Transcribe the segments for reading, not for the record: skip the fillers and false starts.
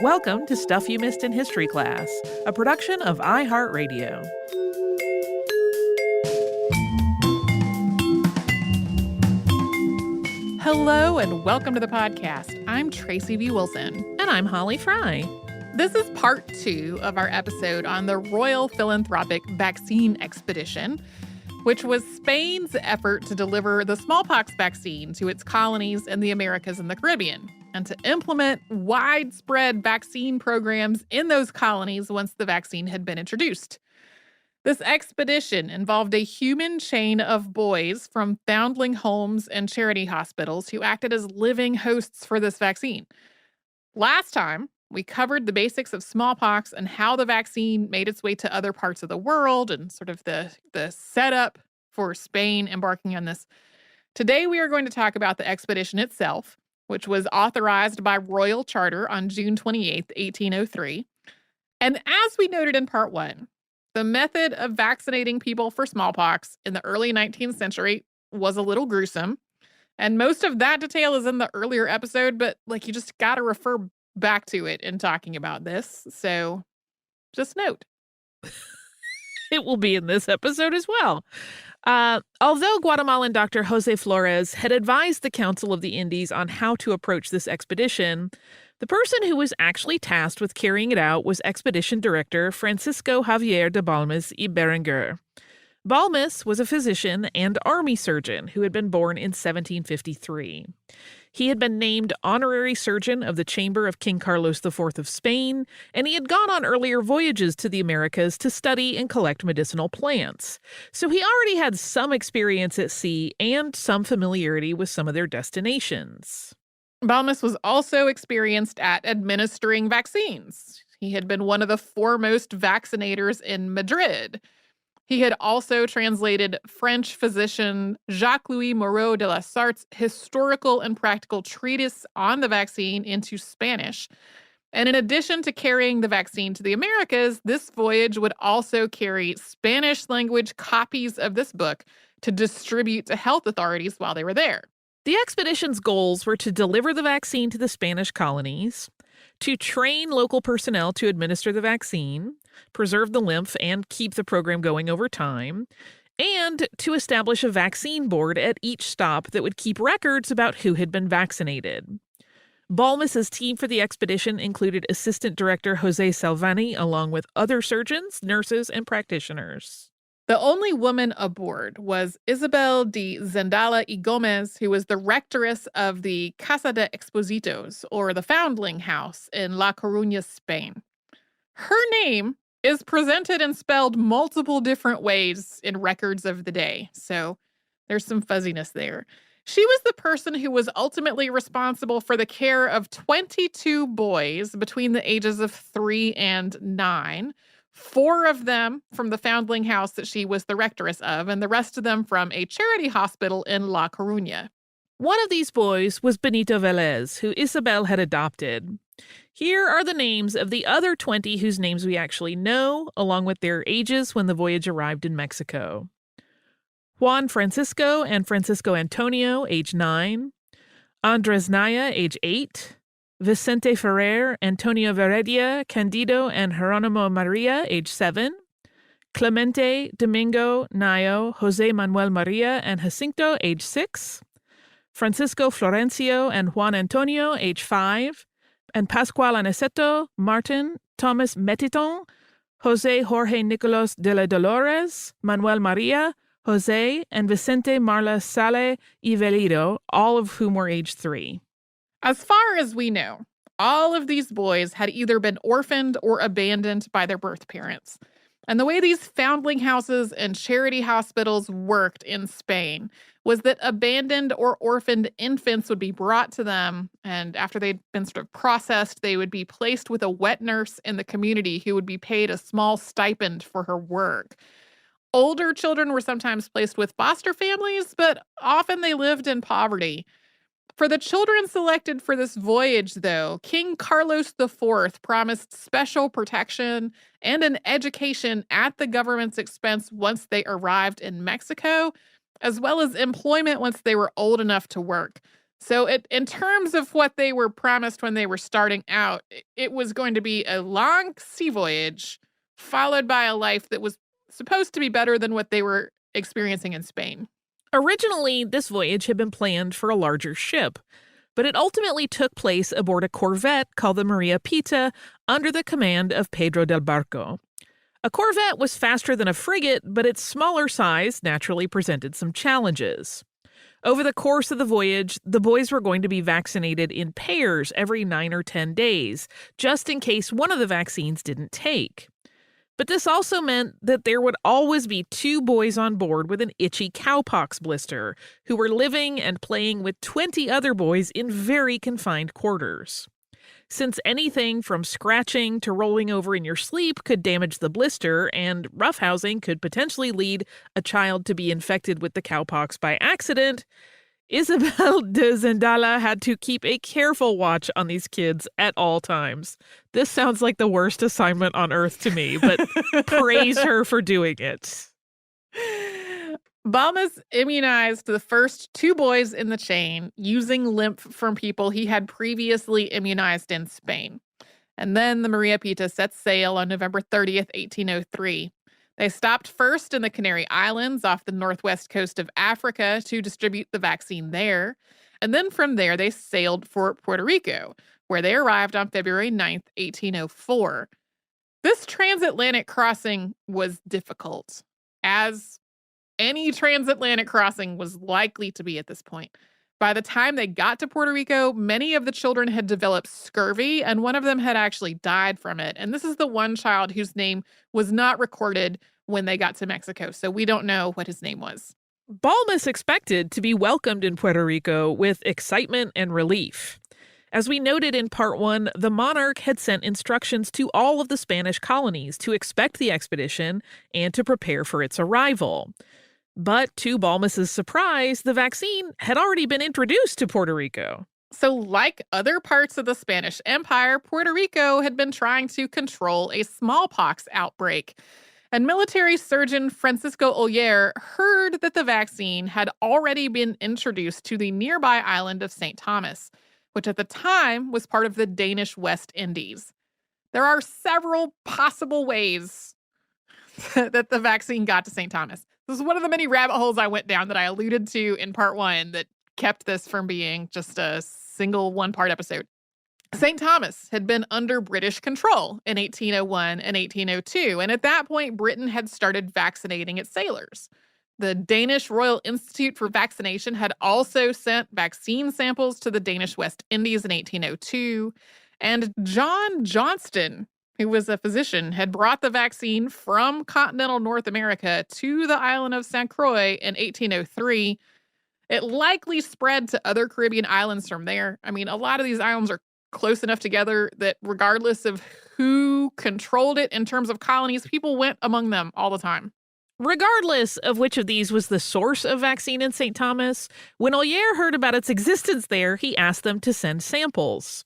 Welcome to Stuff You Missed in History Class, a production of iHeartRadio. Hello and welcome to the podcast. I'm Tracy V. Wilson. And I'm Holly Fry. This is part 2 of our episode on the Royal Philanthropic Vaccine Expedition, which was Spain's effort to deliver the smallpox vaccine to its colonies in the Americas and the Caribbean, and to implement widespread vaccine programs in those colonies once the vaccine had been introduced. This expedition involved a human chain of boys from foundling homes and charity hospitals who acted as living hosts for this vaccine. Last time, we covered the basics of smallpox and how the vaccine made its way to other parts of the world and sort of the setup for Spain embarking on this. Today, we are going to talk about the expedition itself, which was authorized by royal charter on June 28, 1803. And as we noted in part 1, the method of vaccinating people for smallpox in the early 19th century was a little gruesome. And most of that detail is in the earlier episode, but you just got to refer back to it in talking about this. So just note. It will be in this episode as well. Although Guatemalan Dr. Jose Flores had advised the Council of the Indies on how to approach this expedition, the person who was actually tasked with carrying it out was Expedition Director Francisco Xavier de Balmis y Berenguer. Balmis was a physician and army surgeon who had been born in 1753. He had been named honorary surgeon of the Chamber of King Carlos IV of Spain, and he had gone on earlier voyages to the Americas to study and collect medicinal plants. So he already had some experience at sea and some familiarity with some of their destinations. Balmis was also experienced at administering vaccines. He had been one of the foremost vaccinators in Madrid. He had also translated French physician Jacques-Louis Moreau de la Sartre's historical and practical treatise on the vaccine into Spanish. And in addition to carrying the vaccine to the Americas, this voyage would also carry Spanish-language copies of this book to distribute to health authorities while they were there. The expedition's goals were to deliver the vaccine to the Spanish colonies, to train local personnel to administer the vaccine, preserve the lymph and keep the program going over time, and to establish a vaccine board at each stop that would keep records about who had been vaccinated. Balmis's team for the expedition included Assistant Director Jose Salvani, along with other surgeons, nurses, and practitioners. The only woman aboard was Isabel de Zendala y Gomez, who was the rectoress of the Casa de Expositos, or the Foundling House, in La Coruña, Spain. Her name is presented and spelled multiple different ways in records of the day, so there's some fuzziness there. She was the person who was ultimately responsible for the care of 22 boys between the ages of 3 and 9, 4 of them from the Foundling House that she was the rectoress of, and the rest of them from a charity hospital in La Coruña. One of these boys was Benito Velez, who Isabel had adopted. Here are the names of the other 20 whose names we actually know, along with their ages when the voyage arrived in Mexico. Juan Francisco and Francisco Antonio, age 9. Andres Naya, age 8. Vicente Ferrer, Antonio Veredia, Candido, and Geronimo Maria, age 7. Clemente, Domingo, Nayo, Jose Manuel Maria, and Jacinto, age 6. Francisco Florencio and Juan Antonio, age 5. And Pascual Aniceto, Martin, Thomas Metiton, Jose Jorge Nicolas de la Dolores, Manuel Maria, Jose, and Vicente Marla Sale y Velido, all of whom were age 3. As far as we know, all of these boys had either been orphaned or abandoned by their birth parents. And the way these foundling houses and charity hospitals worked in Spain was that abandoned or orphaned infants would be brought to them, and after they'd been sort of processed, they would be placed with a wet nurse in the community who would be paid a small stipend for her work. Older children were sometimes placed with foster families, but often they lived in poverty. For the children selected for this voyage, though, King Carlos IV promised special protection and an education at the government's expense once they arrived in Mexico, as well as employment once they were old enough to work. So in terms of what they were promised when they were starting out, it was going to be a long sea voyage followed by a life that was supposed to be better than what they were experiencing in Spain. Originally, this voyage had been planned for a larger ship, but it ultimately took place aboard a corvette called the Maria Pita under the command of Pedro del Barco. A corvette was faster than a frigate, but its smaller size naturally presented some challenges. Over the course of the voyage, the boys were going to be vaccinated in pairs every 9 or 10 days, just in case one of the vaccines didn't take. But this also meant that there would always be 2 boys on board with an itchy cowpox blister, who were living and playing with 20 other boys in very confined quarters. Since anything from scratching to rolling over in your sleep could damage the blister, and roughhousing could potentially lead a child to be infected with the cowpox by accident, Isabel de Zendala had to keep a careful watch on these kids at all times. This sounds like the worst assignment on earth to me, but praise her for doing it. Balmis immunized the first 2 boys in the chain using lymph from people he had previously immunized in Spain. And then the Maria Pita set sail on November 30th, 1803. They stopped first in the Canary Islands off the northwest coast of Africa to distribute the vaccine there. And then from there, they sailed for Puerto Rico, where they arrived on February 9th, 1804. This transatlantic crossing was difficult, as any transatlantic crossing was likely to be at this point. By the time they got to Puerto Rico, many of the children had developed scurvy, and one of them had actually died from it. And this is the one child whose name was not recorded when they got to Mexico, so we don't know what his name was. Balmis expected to be welcomed in Puerto Rico with excitement and relief. As we noted in part 1, the monarch had sent instructions to all of the Spanish colonies to expect the expedition and to prepare for its arrival. But to Balmis's surprise, the vaccine had already been introduced to Puerto Rico. So like other parts of the Spanish Empire, Puerto Rico had been trying to control a smallpox outbreak. And military surgeon Francisco Oller heard that the vaccine had already been introduced to the nearby island of St. Thomas, which at the time was part of the Danish West Indies. There are several possible ways that the vaccine got to St. Thomas. This is one of the many rabbit holes I went down that I alluded to in part 1 that kept this from being just a single one-part episode. St. Thomas had been under British control in 1801 and 1802, and at that point, Britain had started vaccinating its sailors. The Danish Royal Institute for Vaccination had also sent vaccine samples to the Danish West Indies in 1802, and John Johnston, who was a physician, had brought the vaccine from continental North America to the island of St. Croix in 1803. It likely spread to other Caribbean islands from there. I mean, a lot of these islands are close enough together that regardless of who controlled it in terms of colonies, people went among them all the time. Regardless of which of these was the source of vaccine in St. Thomas, when Oller heard about its existence there, he asked them to send samples.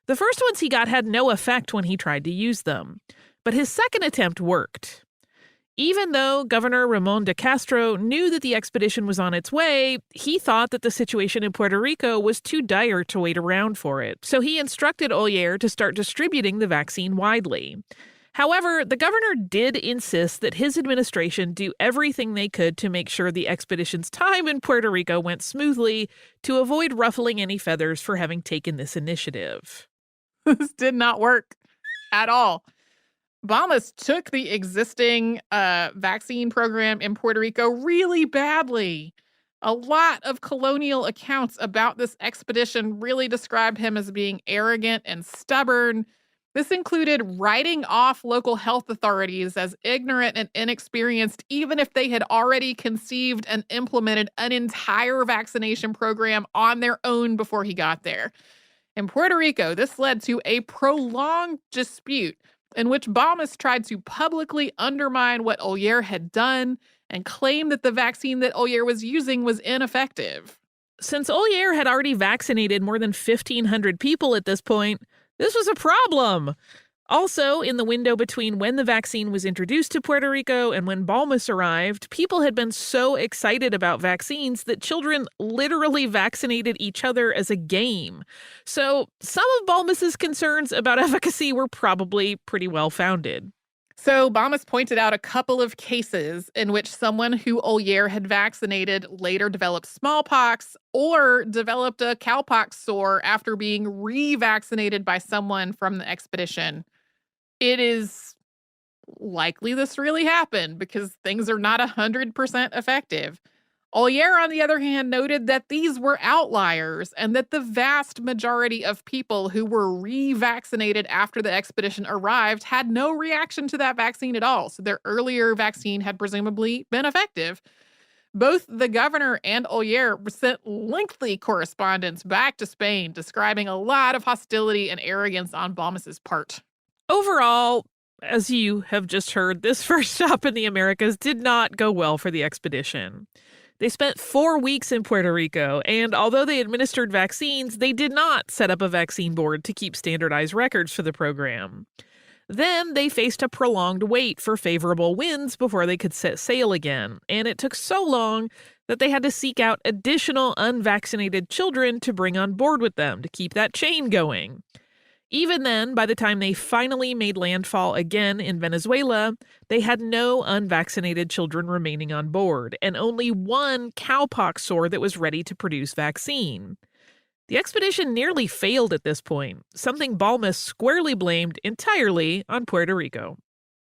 The first ones he got had no effect when he tried to use them, but his second attempt worked. Even though Governor Ramon de Castro knew that the expedition was on its way, he thought that the situation in Puerto Rico was too dire to wait around for it, so he instructed Oller to start distributing the vaccine widely. However, the governor did insist that his administration do everything they could to make sure the expedition's time in Puerto Rico went smoothly to avoid ruffling any feathers for having taken this initiative. This did not work at all. Balmis took the existing vaccine program in Puerto Rico really badly. A lot of colonial accounts about this expedition really describe him as being arrogant and stubborn. This included writing off local health authorities as ignorant and inexperienced, even if they had already conceived and implemented an entire vaccination program on their own before he got there. In Puerto Rico, this led to a prolonged dispute in which Balmis tried to publicly undermine what Oller had done and claim that the vaccine that Oller was using was ineffective. Since Oller had already vaccinated more than 1,500 people at this point, this was a problem. Also, in the window between when the vaccine was introduced to Puerto Rico and when Balmis arrived, people had been so excited about vaccines that children literally vaccinated each other as a game. So, some of Balmis's concerns about efficacy were probably pretty well founded. So Balmis pointed out a couple of cases in which someone who Ollier had vaccinated later developed smallpox or developed a cowpox sore after being revaccinated by someone from the expedition. It is likely this really happened because things are not 100% effective. Ollier, on the other hand, noted that these were outliers and that the vast majority of people who were revaccinated after the expedition arrived had no reaction to that vaccine at all. So their earlier vaccine had presumably been effective. Both the governor and Ollier sent lengthy correspondence back to Spain describing a lot of hostility and arrogance on Balmis's part. Overall, as you have just heard, this first stop in the Americas did not go well for the expedition. They spent 4 weeks in Puerto Rico, and although they administered vaccines, they did not set up a vaccine board to keep standardized records for the program. Then they faced a prolonged wait for favorable winds before they could set sail again, and it took so long that they had to seek out additional unvaccinated children to bring on board with them to keep that chain going. Even then, by the time they finally made landfall again in Venezuela, they had no unvaccinated children remaining on board, and only one cowpox sore that was ready to produce vaccine. The expedition nearly failed at this point, something Balmis squarely blamed entirely on Puerto Rico.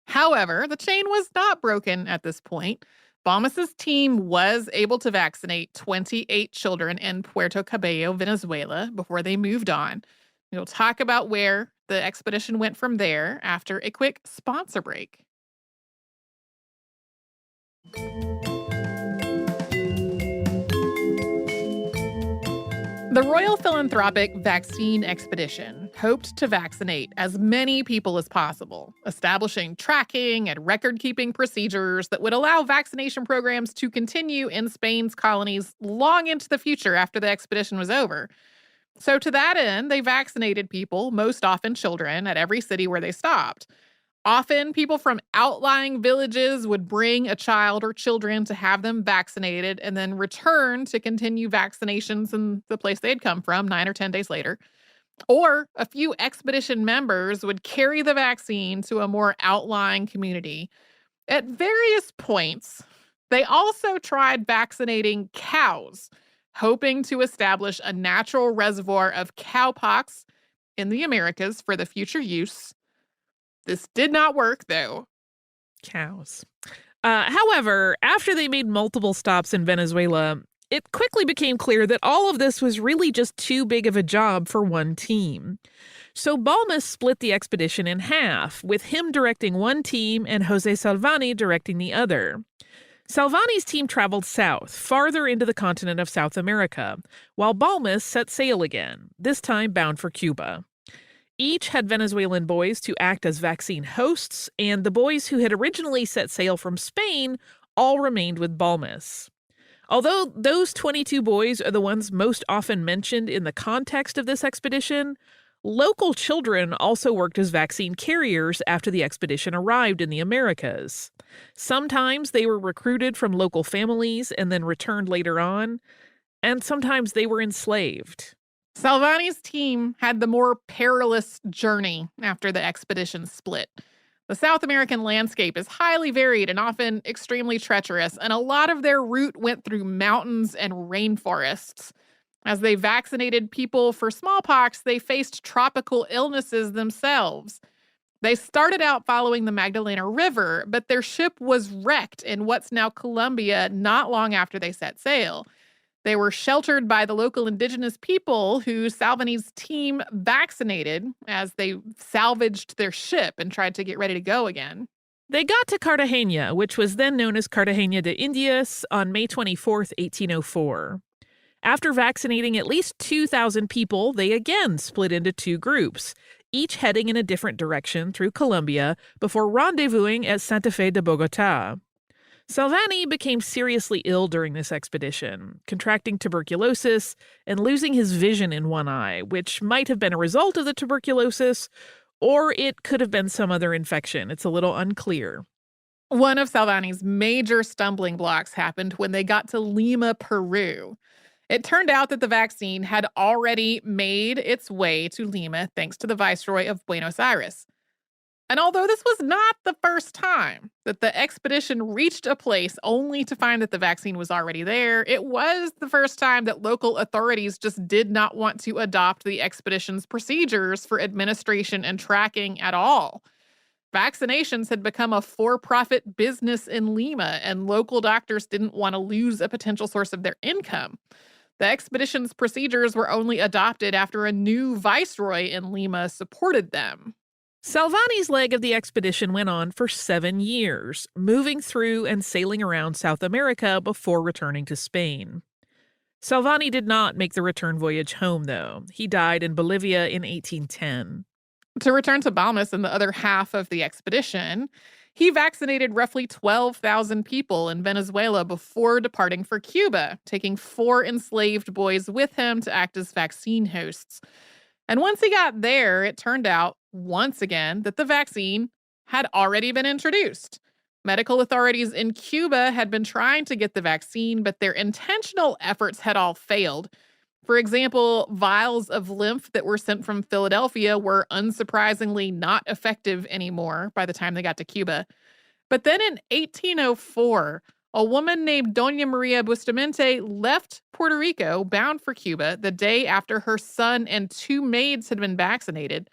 However, the chain was not broken at this point. Balmis's team was able to vaccinate 28 children in Puerto Cabello, Venezuela, before they moved on. We'll talk about where the expedition went from there after a quick sponsor break. The Royal Philanthropic Vaccine Expedition hoped to vaccinate as many people as possible, establishing tracking and record-keeping procedures that would allow vaccination programs to continue in Spain's colonies long into the future after the expedition was over. So to that end, they vaccinated people, most often children, at every city where they stopped. Often, people from outlying villages would bring a child or children to have them vaccinated and then return to continue vaccinations in the place they'd come from 9 or 10 days later. Or a few expedition members would carry the vaccine to a more outlying community. At various points, they also tried vaccinating cows, hoping to establish a natural reservoir of cowpox in the Americas for the future use. This did not work, though. Cows. However, after they made multiple stops in Venezuela, it quickly became clear that all of this was really just too big of a job for one team. So Balmis split the expedition in half, with him directing one team and Jose Salvani directing the other. Salvani's team traveled south, farther into the continent of South America, while Balmis set sail again, this time bound for Cuba. Each had Venezuelan boys to act as vaccine hosts, and the boys who had originally set sail from Spain all remained with Balmis. Although those 22 boys are the ones most often mentioned in the context of this expedition, local children also worked as vaccine carriers after the expedition arrived in the Americas. Sometimes they were recruited from local families and then returned later on, and sometimes they were enslaved. Salvani's team had the more perilous journey after the expedition split. The South American landscape is highly varied and often extremely treacherous, and a lot of their route went through mountains and rainforests. As they vaccinated people for smallpox, they faced tropical illnesses themselves. They started out following the Magdalena River, but their ship was wrecked in what's now Colombia not long after they set sail. They were sheltered by the local indigenous people who Salvani's team vaccinated as they salvaged their ship and tried to get ready to go again. They got to Cartagena, which was then known as Cartagena de Indias, on May 24, 1804. After vaccinating at least 2,000 people, they again split into two groups, each heading in a different direction through Colombia before rendezvousing at Santa Fe de Bogotá. Salvani became seriously ill during this expedition, contracting tuberculosis and losing his vision in one eye, which might have been a result of the tuberculosis, or it could have been some other infection. It's a little unclear. One of Salvani's major stumbling blocks happened when they got to Lima, Peru. It turned out that the vaccine had already made its way to Lima thanks to the Viceroy of Buenos Aires. And although this was not the first time that the expedition reached a place only to find that the vaccine was already there, it was the first time that local authorities just did not want to adopt the expedition's procedures for administration and tracking at all. Vaccinations had become a for-profit business in Lima, and local doctors didn't want to lose a potential source of their income. The expedition's procedures were only adopted after a new viceroy in Lima supported them. Salvani's leg of the expedition went on for 7 years, moving through and sailing around South America before returning to Spain. Salvani did not make the return voyage home, though. He died in Bolivia in 1810. To return to Balmis and the other half of the expedition, he vaccinated roughly 12,000 people in Venezuela before departing for Cuba, taking 4 enslaved boys with him to act as vaccine hosts. And once he got there, it turned out, once again, that the vaccine had already been introduced. Medical authorities in Cuba had been trying to get the vaccine, but their intentional efforts had all failed. For example, vials of lymph that were sent from Philadelphia were unsurprisingly not effective anymore by the time they got to Cuba. But then in 1804, a woman named Doña Maria Bustamante left Puerto Rico bound for Cuba the day after her son and 2 maids had been vaccinated.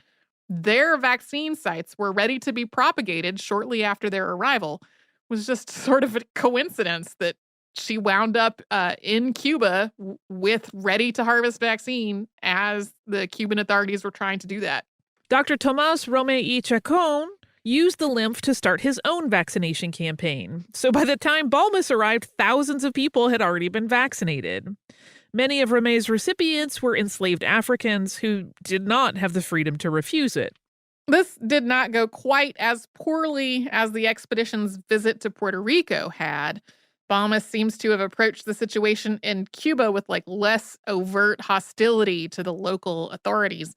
Their vaccine sites were ready to be propagated shortly after their arrival. It was just sort of a coincidence that she wound up in Cuba with ready-to-harvest vaccine as the Cuban authorities were trying to do that. Dr. Tomás Romay y Chacón used the lymph to start his own vaccination campaign. So by the time Balmis arrived, thousands of people had already been vaccinated. Many of Romay's recipients were enslaved Africans who did not have the freedom to refuse it. This did not go quite as poorly as the expedition's visit to Puerto Rico had. Balmis seems to have approached the situation in Cuba with less overt hostility to the local authorities.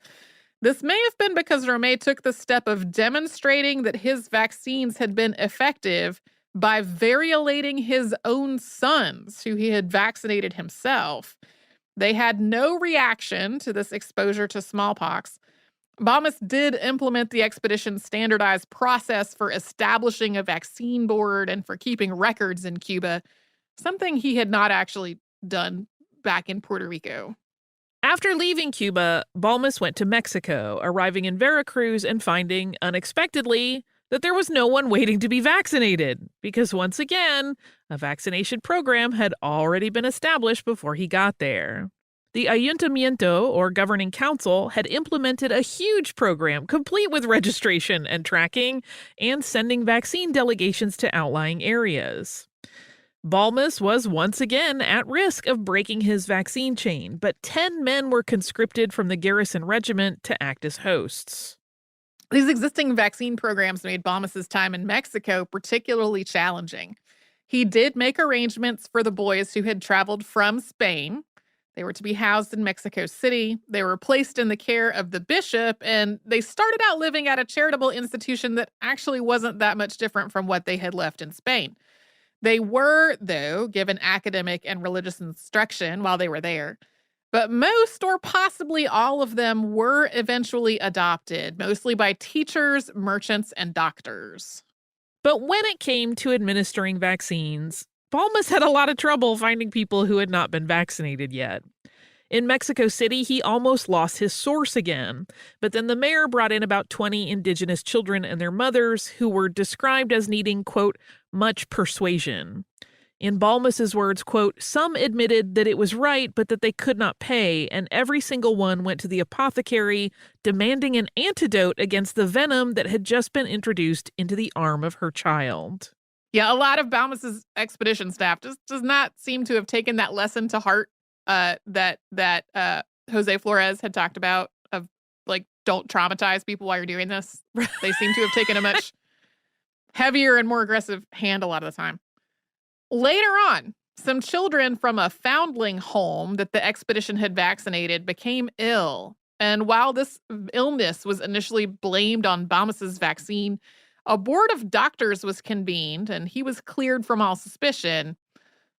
This may have been because Romay took the step of demonstrating that his vaccines had been effective by variolating his own sons, who he had vaccinated himself. They had no reaction to this exposure to smallpox. Balmis did implement the expedition's standardized process for establishing a vaccine board and for keeping records in Cuba, something he had not actually done back in Puerto Rico. After leaving Cuba, Balmis went to Mexico, arriving in Veracruz and finding, unexpectedly, that there was no one waiting to be vaccinated, because once again, a vaccination program had already been established before he got there. The Ayuntamiento, or governing council, had implemented a huge program complete with registration and tracking and sending vaccine delegations to outlying areas. Balmis was once again at risk of breaking his vaccine chain, but 10 men were conscripted from the garrison regiment to act as hosts. These existing vaccine programs made Balmis's time in Mexico particularly challenging. He did make arrangements for the boys who had traveled from Spain. They were to be housed in Mexico City. They were placed in the care of the bishop, and they started out living at a charitable institution that actually wasn't that much different from what they had left in Spain. They were, though, given academic and religious instruction while they were there. But most or possibly all of them were eventually adopted, mostly by teachers, merchants, and doctors. But when it came to administering vaccines, Balmis had a lot of trouble finding people who had not been vaccinated yet. In Mexico City, he almost lost his source again, but then the mayor brought in about 20 indigenous children and their mothers who were described as needing, quote, much persuasion. In Balmis's words, quote, some admitted that it was right, but that they could not pay, and every single one went to the apothecary demanding an antidote against the venom that had just been introduced into the arm of her child. Yeah, a lot of Balmis's expedition staff just does not seem to have taken that lesson to heart that Jose Flores had talked about of don't traumatize people while you're doing this. They seem to have taken a much heavier and more aggressive hand a lot of the time. Later on, some children from a foundling home that the expedition had vaccinated became ill. And while this illness was initially blamed on Balmis's vaccine, a board of doctors was convened and he was cleared from all suspicion.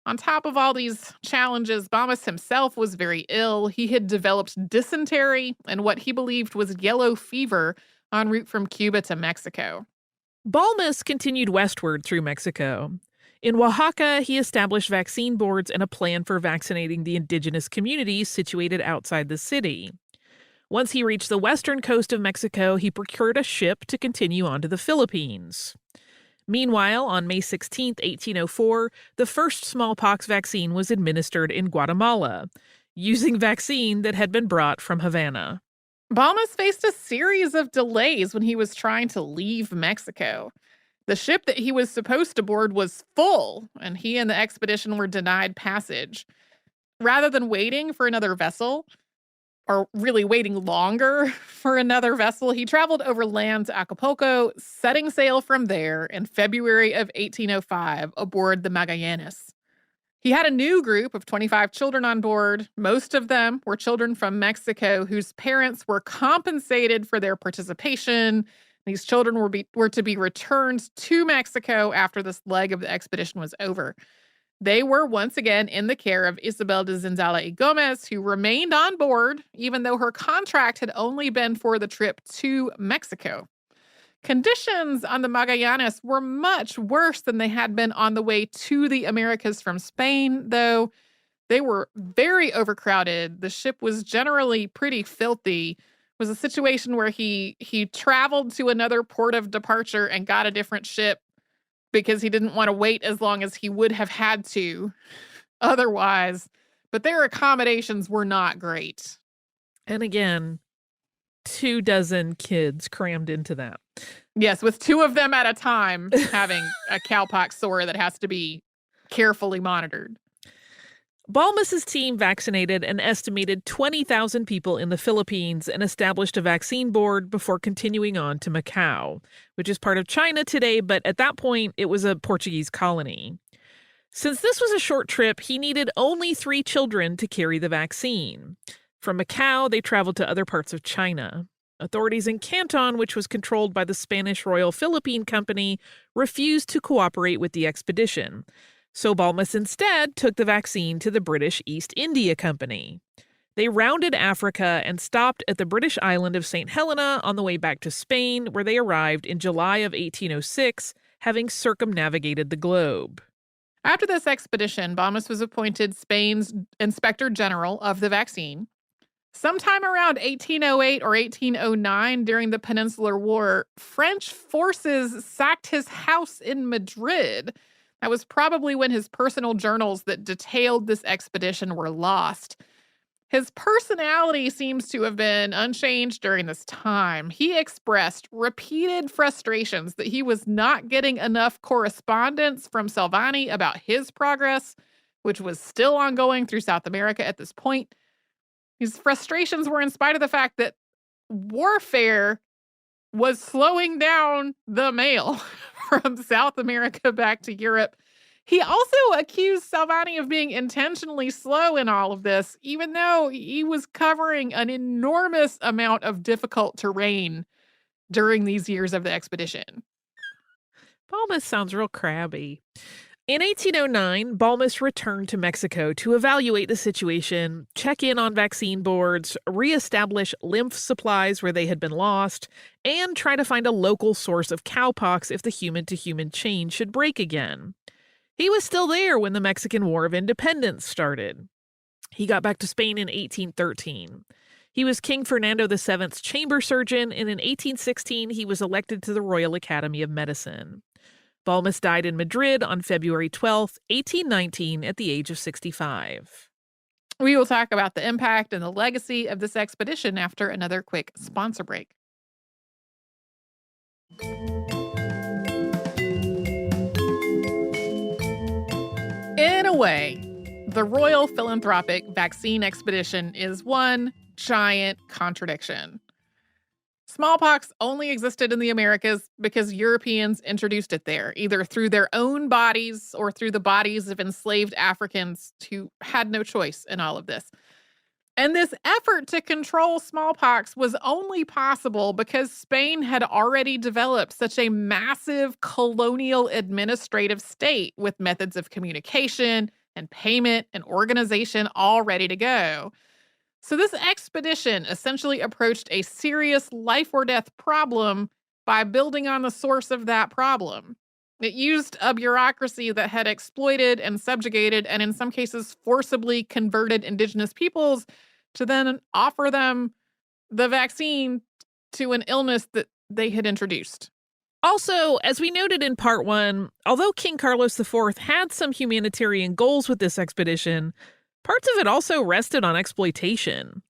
On top of all these challenges, Balmis himself was very ill. He had developed dysentery and what he believed was yellow fever en route from Cuba to Mexico. Balmis continued westward through Mexico. In Oaxaca, he established vaccine boards and a plan for vaccinating the indigenous communities situated outside the city. Once he reached the western coast of Mexico, he procured a ship to continue on to the Philippines. Meanwhile, on May 16, 1804, the first smallpox vaccine was administered in Guatemala, using vaccine that had been brought from Havana. Balmis faced a series of delays when he was trying to leave Mexico. The ship that he was supposed to board was full, and he and the expedition were denied passage. Rather than waiting for another vessel, or really waiting longer for another vessel, he traveled overland to Acapulco, setting sail from there in February of 1805 aboard the Magallanes. He had a new group of 25 children on board. Most of them were children from Mexico whose parents were compensated for their participation. These children were to be returned to Mexico after this leg of the expedition was over. They were once again in the care of Isabel de Zendala y Gomez, who remained on board, even though her contract had only been for the trip to Mexico. Conditions on the Magallanes were much worse than they had been on the way to the Americas from Spain, though. They were very overcrowded. The ship was generally pretty filthy. It was a situation where he traveled to another port of departure and got a different ship because he didn't want to wait as long as he would have had to otherwise. But their accommodations were not great. And again, 24 kids crammed into that. Yes, with 2 of them at a time having a cowpox sore that has to be carefully monitored. Balmis's team vaccinated an estimated 20,000 people in the Philippines and established a vaccine board before continuing on to Macau, which is part of China today, but at that point it was a Portuguese colony. Since this was a short trip, he needed only 3 children to carry the vaccine. From Macau, they traveled to other parts of China. Authorities in Canton, which was controlled by the Spanish Royal Philippine Company, refused to cooperate with the expedition. So Balmis instead took the vaccine to the British East India Company. They rounded Africa and stopped at the British island of St. Helena on the way back to Spain, where they arrived in July of 1806, having circumnavigated the globe. After this expedition, Balmis was appointed Spain's Inspector General of the vaccine. Sometime around 1808 or 1809, during the Peninsular War, French forces sacked his house in Madrid. That was probably when his personal journals that detailed this expedition were lost. His personality seems to have been unchanged during this time. He expressed repeated frustrations that he was not getting enough correspondence from Salvani about his progress, which was still ongoing through South America at this point. His frustrations were in spite of the fact that warfare was slowing down the mail from South America back to Europe. He also accused Salvani of being intentionally slow in all of this, even though he was covering an enormous amount of difficult terrain during these years of the expedition. Balmis sounds real crabby. In 1809, Balmis returned to Mexico to evaluate the situation, check in on vaccine boards, reestablish lymph supplies where they had been lost, and try to find a local source of cowpox if the human-to-human chain should break again. He was still there when the Mexican War of Independence started. He got back to Spain in 1813. He was King Fernando VII's chamber surgeon, and in 1816 he was elected to the Royal Academy of Medicine. Balmis died in Madrid on February 12, 1819, at the age of 65. We will talk about the impact and the legacy of this expedition after another quick sponsor break. In a way, the Royal Philanthropic Vaccine Expedition is one giant contradiction. Smallpox only existed in the Americas because Europeans introduced it there, either through their own bodies or through the bodies of enslaved Africans who had no choice in all of this. And this effort to control smallpox was only possible because Spain had already developed such a massive colonial administrative state with methods of communication and payment and organization all ready to go. So this expedition essentially approached a serious life or death problem by building on the source of that problem. It used a bureaucracy that had exploited and subjugated and in some cases forcibly converted indigenous peoples to then offer them the vaccine to an illness that they had introduced. Also, as we noted in part 1, although King Carlos IV had some humanitarian goals with this expedition, parts of it also rested on exploitation.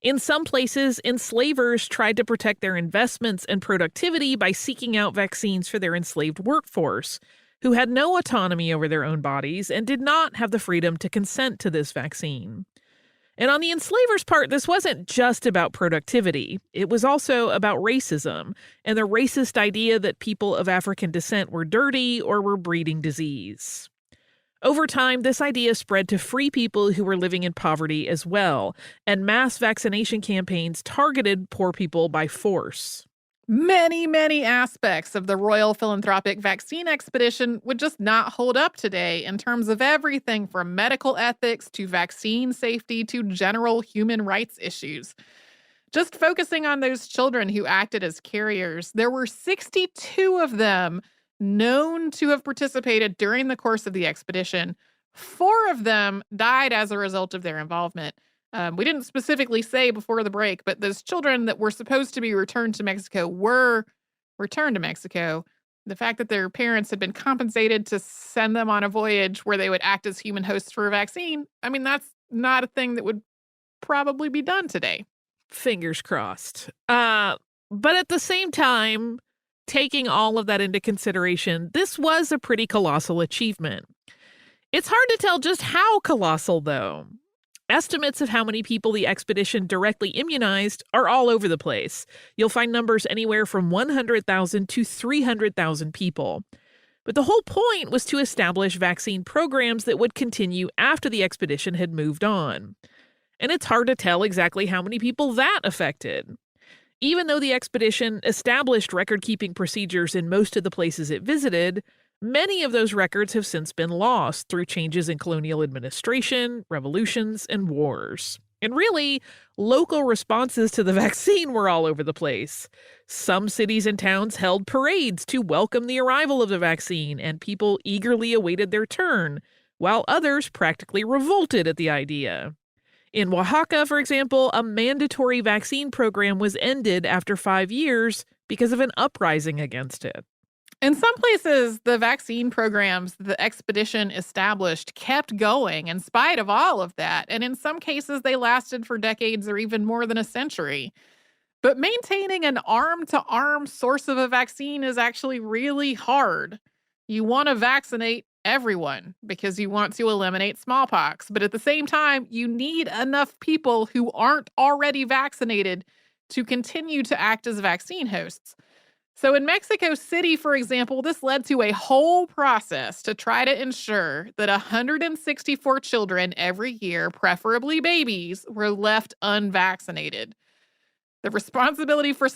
In some places, enslavers tried to protect their investments and productivity by seeking out vaccines for their enslaved workforce, who had no autonomy over their own bodies and did not have the freedom to consent to this vaccine. And on the enslavers' part, this wasn't just about productivity. It was also about racism and the racist idea that people of African descent were dirty or were breeding disease. Over time, this idea spread to free people who were living in poverty as well, and mass vaccination campaigns targeted poor people by force. Many, many aspects of the Royal Philanthropic Vaccine Expedition would just not hold up today in terms of everything from medical ethics to vaccine safety to general human rights issues. Just focusing on those children who acted as carriers, there were 62 of them known to have participated during the course of the expedition. 4 of them died as a result of their involvement. We didn't specifically say before the break, but those children that were supposed to be returned to Mexico were returned to Mexico. The fact that their parents had been compensated to send them on a voyage where they would act as human hosts for a vaccine, I mean, that's not a thing that would probably be done today. Fingers crossed. But at the same time, taking all of that into consideration, this was a pretty colossal achievement. It's hard to tell just how colossal, though. Estimates of how many people the expedition directly immunized are all over the place. You'll find numbers anywhere from 100,000 to 300,000 people. But the whole point was to establish vaccine programs that would continue after the expedition had moved on. And it's hard to tell exactly how many people that affected. Even though the expedition established record-keeping procedures in most of the places it visited, many of those records have since been lost through changes in colonial administration, revolutions, and wars. And really, local responses to the vaccine were all over the place. Some cities and towns held parades to welcome the arrival of the vaccine, and people eagerly awaited their turn, while others practically revolted at the idea. In Oaxaca, for example, a mandatory vaccine program was ended after 5 years because of an uprising against it. In some places, the vaccine programs the expedition established kept going in spite of all of that, and in some cases, they lasted for decades or even more than a century. But maintaining an arm-to-arm source of a vaccine is actually really hard. You want to vaccinate everyone because you want to eliminate smallpox, but at the same time, you need enough people who aren't already vaccinated to continue to act as vaccine hosts. So in Mexico City, for example, this led to a whole process to try to ensure that 164 children every year, preferably babies, were left unvaccinated. The responsibility for